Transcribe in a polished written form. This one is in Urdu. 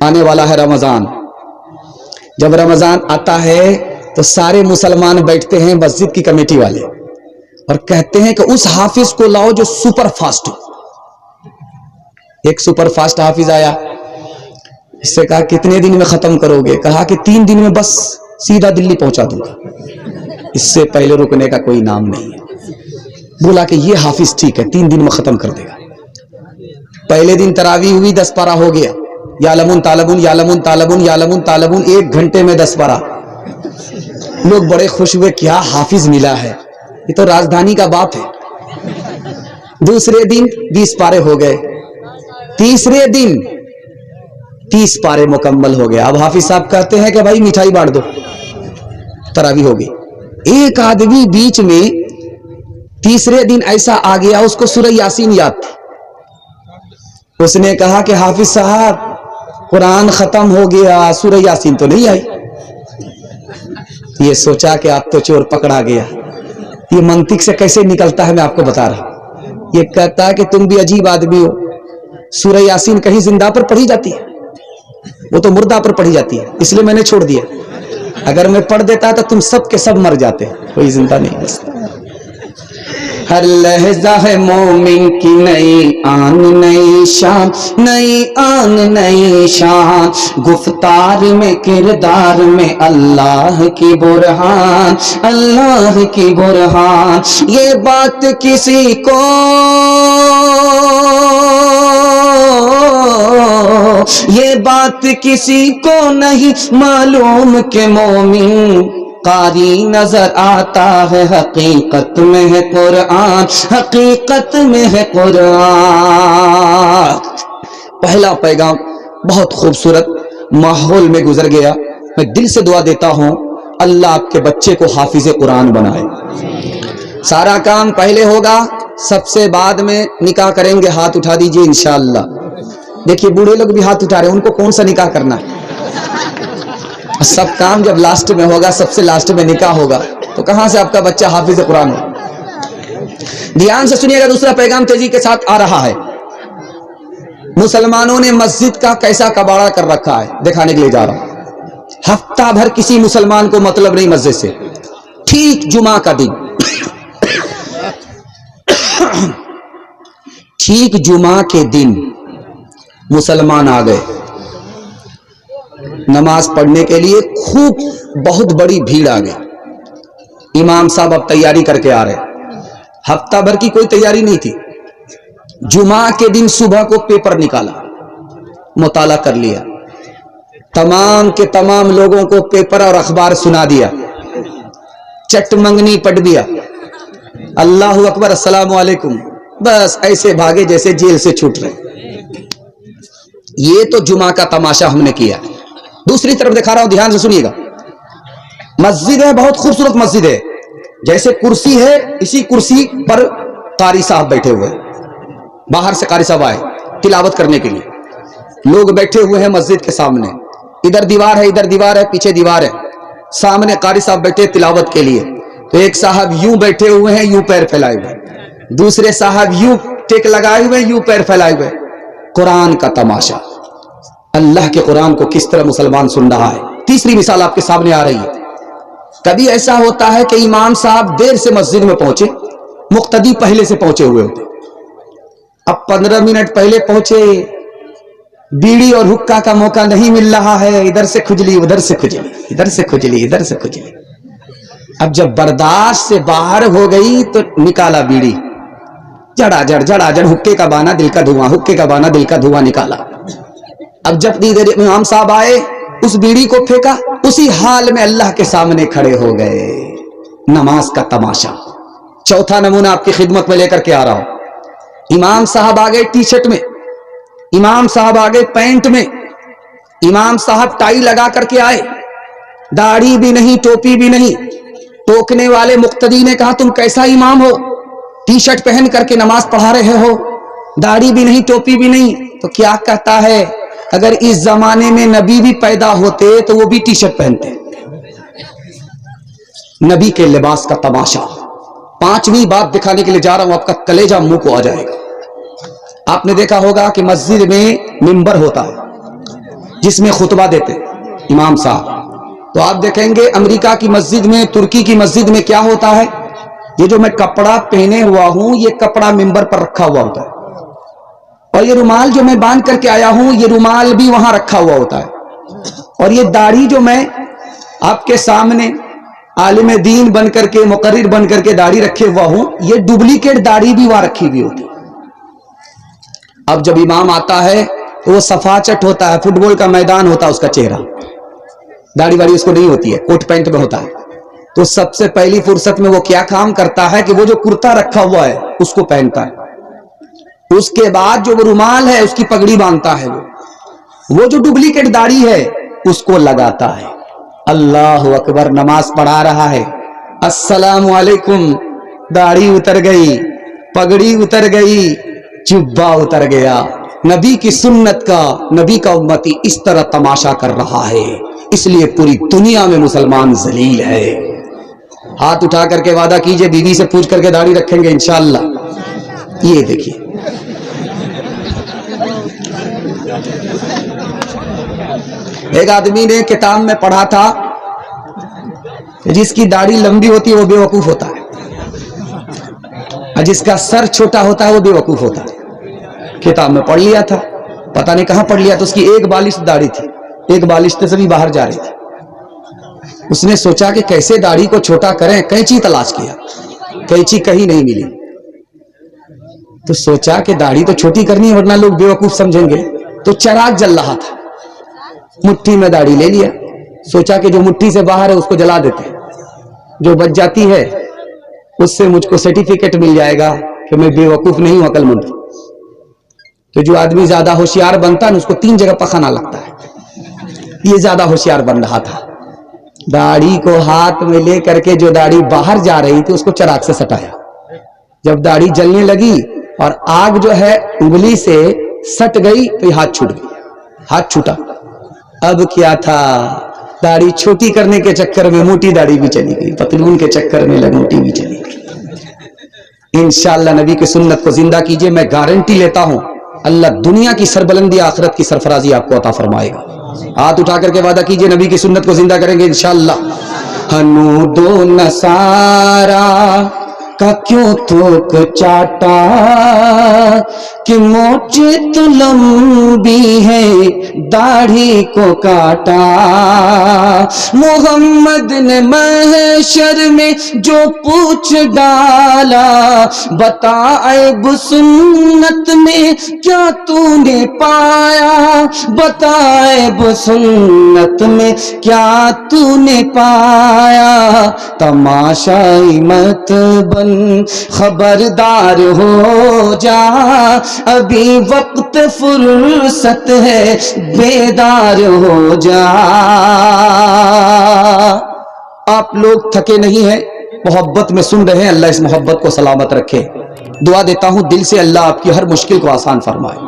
آنے والا ہے رمضان. جب رمضان آتا ہے تو سارے مسلمان بیٹھتے ہیں مسجد کی کمیٹی والے اور کہتے ہیں کہ اس حافظ کو لاؤ جو سپر فاسٹ ہو. ایک سپر فاسٹ حافظ آیا. اس سے کہا کتنے دن میں ختم کرو گے؟ کہا کہ 3 دن میں بس سیدھا دلی پہنچا دوں گا, اس سے پہلے رکنے کا کوئی نام نہیں ہے. بولا کہ یہ حافظ ٹھیک ہے 3 دن میں ختم کر دے گا. پہلے دن تراویح ہوئی 10 پارہ ہو گیا. یعلمون تالبون یعلمون تالبون یعلمون تالبون 1 گھنٹے میں 10 پارہ. لوگ بڑے خوش ہوئے, کیا حافظ ملا ہے, یہ تو راجدھانی کا باپ ہے. دوسرے دن 20 پارے ہو گئے. تیسرے دن 30 پارے مکمل ہو گئے. اب حافظ صاحب کہتے ہیں کہ بھائی مٹھائی بانٹ دو. تراویح ہو گئی. ایک آدمی بیچ میں تیسرے دن ایسا آ گیا اس کو سورہ یاسین یاد تھی. اس نے کہا کہ حافظ صاحب قرآن ختم ہو گیا, سورہ یاسین تو نہیں آئی. یہ سوچا کہ آپ تو چور پکڑا گیا. یہ منطق سے کیسے نکلتا ہے میں آپ کو بتا رہا ہوں. یہ کہتا ہے کہ تم بھی عجیب آدمی ہو, سورہ یاسین کہیں زندہ پر پڑھی جاتی ہے, وہ تو مردہ پر پڑھی جاتی ہے, اس لیے میں نے چھوڑ دیا. اگر میں پڑھ دیتا تو تم سب کے سب مر جاتے, کوئی زندہ نہیں بچتا. ہر لہجہ ہے مومن کی نئی آن نئی شان, نئی آن نئی شان. گفتار میں کردار میں اللہ کی برہان, اللہ کی برہان. یہ بات کسی کو یہ بات کسی کو نہیں معلوم کہ مومن قاری نظر آتا ہے, حقیقت میں ہے قرآن, حقیقت میں ہے قرآن. پہلا پیغام بہت خوبصورت ماحول میں گزر گیا. میں دل سے دعا دیتا ہوں اللہ آپ کے بچے کو حافظ قرآن بنائے. سارا کام پہلے ہوگا, سب سے بعد میں نکاح کریں گے. ہاتھ اٹھا دیجئے انشاءاللہ. دیکھیے بوڑھے لوگ بھی ہاتھ اٹھا رہے ہیں, ان کو کون سا نکاح کرنا ہے؟ سب کام جب لاسٹ میں ہوگا, سب سے لاسٹ میں نکاح ہوگا, تو کہاں سے آپ کا بچہ حافظ قرآن ہو؟ دھیان سے سنیے گا. دوسرا پیغام تیزی کے ساتھ آ رہا ہے. مسلمانوں نے مسجد کا کیسا کباڑا کر رکھا ہے دکھانے کے لیے جا رہا ہوں. ہفتہ بھر کسی مسلمان کو مطلب نہیں مسجد سے. ٹھیک جمعہ کا دن, ٹھیک جمعہ کے دن مسلمان آ گئے نماز پڑھنے کے لیے. خوب بہت بڑی بھیڑ آ گئی. امام صاحب اب تیاری کر کے آ رہے. ہفتہ بھر کی کوئی تیاری نہیں تھی. جمعہ کے دن صبح کو پیپر نکالا, مطالعہ کر لیا, تمام کے تمام لوگوں کو پیپر اور اخبار سنا دیا, چٹ منگنی پڑھ دیا, اللہ اکبر السلام علیکم, بس ایسے بھاگے جیسے جیل سے چھوٹ رہے. یہ تو جمعہ کا تماشا ہم نے کیا. دوسری طرف دکھا رہا ہوں, دھیان سے سنیے گا. مسجد ہے, بہت خوبصورت مسجد ہے. جیسے کرسی ہے, اسی کرسی پر قاری صاحب بیٹھے ہوئے. باہر سے قاری صاحب آئے تلاوت کرنے کے لیے. لوگ بیٹھے ہوئے ہیں مسجد کے سامنے. ادھر دیوار ہے, ادھر دیوار ہے, پیچھے دیوار ہے. سامنے قاری صاحب بیٹھے تلاوت کے لیے. تو ایک صاحب یوں بیٹھے ہوئے ہیں, یوں پیر پھیلائے ہوئے. دوسرے صاحب یوں ٹیک لگائے ہوئے, یوں پیر پھیلائے ہوئے. قرآن کا تماشا. اللہ کے قرآن کو کس طرح مسلمان سن رہا ہے. تیسری مثال آپ کے سامنے آ رہی ہے. کبھی ایسا ہوتا ہے کہ امام صاحب دیر سے مسجد میں پہنچے, مقتدی پہلے سے پہنچے ہوئے ہوتے. اب 15 منٹ پہلے پہنچے, بیڑی اور حکا کا موقع نہیں مل رہا ہے. ادھر سے کھجلی, ادھر سے کھجلی, ادھر سے کھجلی, ادھر سے کھجلی. اب جب برداشت سے باہر ہو گئی تو نکالا بیڑی, جڑا جڑ جڑا جڑ, حکے کا بانا دل کا دھواں, حکے کا بانا دل کا دھواں نکالا. اب جب امام صاحب آئے اس بیڑی کو پھینکا, اسی حال میں اللہ کے سامنے کھڑے ہو گئے. نماز کا تماشا. چوتھا نمونہ آپ کی خدمت میں لے کر کے آ رہا ہوں. امام صاحب آ گئے ٹی شرٹ میں, امام صاحب آ گئے پینٹ میں, امام صاحب ٹائی لگا کر کے آئے, داڑھی بھی نہیں, ٹوپی بھی نہیں. ٹوکنے والے مقتدی نے کہا تم کیسا امام ہو, ٹی شرٹ پہن کر کے نماز پڑھا رہے ہو, داڑھی بھی نہیں, ٹوپی بھی نہیں. تو کیا کہتا ہے, اگر اس زمانے میں نبی بھی پیدا ہوتے تو وہ بھی ٹی شرٹ پہنتے. نبی کے لباس کا تماشا. پانچویں بات دکھانے کے لیے جا رہا ہوں, آپ کا کلیجہ منہ کو آ جائے گا. آپ نے دیکھا ہوگا کہ مسجد میں منبر ہوتا ہے, جس میں خطبہ دیتے امام صاحب. تو آپ دیکھیں گے امریکہ کی مسجد میں، ترکی کی مسجد میں کیا ہوتا ہے، یہ جو میں کپڑا پہنے ہوا ہوں یہ کپڑا ممبر پر رکھا ہوا ہوتا ہے، اور یہ رومال جو میں باندھ کر کے آیا ہوں یہ رومال بھی وہاں رکھا ہوا ہوتا ہے، اور یہ داڑھی جو میں آپ کے سامنے عالم دین بن کر کے، مقرر بن کر کے داڑھی رکھے ہوا ہوں، یہ ڈپلیکیٹ داڑھی بھی وہاں رکھی ہوئی ہوتی ہے. اب جب امام آتا ہے وہ صفا چٹ ہوتا ہے، فٹ بال کا میدان ہوتا ہے اس کا چہرہ، داڑھی واڑی اس کو نہیں ہوتی ہے، کوٹ پینٹ میں ہوتا ہے. تو سب سے پہلی فرصت میں وہ کیا کام کرتا ہے کہ وہ جو کرتا رکھا ہوا ہے اس کو پہنتا ہے، اس کے بعد جو وہ رومال ہے اس کی پگڑی باندھتا ہے، وہ جو ڈپلیکیٹ داڑھی ہے اس کو لگاتا ہے. اللہ اکبر، نماز پڑھا رہا ہے، السلام علیکم، داڑھی اتر گئی، پگڑی اتر گئی، جبہ اتر گیا. نبی کی سنت کا، نبی کا امتی اس طرح تماشا کر رہا ہے، اس لیے پوری دنیا میں مسلمان ذلیل ہے. ہاتھ اٹھا کر کے وعدہ کیجئے بیوی سے پوچھ کر کے داڑھی رکھیں گے انشاءاللہ. یہ دیکھیے ایک آدمی نے کتاب میں پڑھا تھا جس کی داڑھی لمبی ہوتی ہے وہ بے وقوف ہوتا ہے، اور جس کا سر چھوٹا ہوتا ہے وہ بے وقوف ہوتا ہے. کتاب میں پڑھ لیا تھا، پتہ نہیں کہاں پڑھ لیا، تو اس کی ایک بالشت داڑھی تھی، ایک بالشت سے بھی باہر جا رہی تھی. اس نے سوچا کہ کیسے داڑھی کو چھوٹا کریں، قینچی تلاش کیا، قینچی کہیں نہیں ملی. تو سوچا کہ داڑھی تو چھوٹی کرنی ہے ورنہ لوگ بے وقوف سمجھیں گے. تو چراغ جل رہا تھا، مٹھی میں داڑھی لے لیا، سوچا کہ جو مٹھی سے باہر ہے اس کو جلا دیتے، جو بچ جاتی ہے اس سے مجھ کو سرٹیفکیٹ مل جائے گا کہ میں بے وقوف نہیں ہوں، عقل مند. تو جو آدمی زیادہ ہوشیار بنتا ہے اس کو 3 جگہ پخانا لگتا ہے. یہ زیادہ ہوشیار بن رہا تھا، داڑھی کو ہاتھ میں لے کر کے جو داڑھی باہر جا رہی تھی اس کو چراغ سے سٹایا. جب داڑھی جلنے لگی اور آگ جو ہے انگلی سے سٹ گئی تو یہ ہاتھ چھوٹ گئی، ہاتھ چھوٹا. اب کیا تھا، داڑھی چھوٹی کرنے کے چکر میں موٹی داڑھی بھی چلی گئی، پتلون کے چکر میں لنگوٹی بھی چلی گئی. انشاءاللہ نبی کی سنت کو زندہ کیجئے، میں گارنٹی لیتا ہوں اللہ دنیا کی سربلندی، آخرت کی سرفرازی آپ کو عطا فرمائے گا. ہاتھ اٹھا کر کے وعدہ کیجئے نبی کی سنت کو زندہ کریں گے انشاءاللہ. ہنود و نصارا کا کیوں تھوک چاٹا کہ موچ تو لمبی ہے داڑھی کو کاٹا. محمد نے محشر میں جو پوچھ ڈالا، بتا عیب سنت میں کیا تو نے پایا، بتا عیب سنت میں کیا تو نے پایا. تماشائی مت بن خبردار ہو جا، ابھی وقت فرصت ہے بیدار ہو جا. آپ لوگ تھکے نہیں ہیں، محبت میں سن رہے ہیں، اللہ اس محبت کو سلامت رکھے. دعا دیتا ہوں دل سے اللہ آپ کی ہر مشکل کو آسان فرمائے.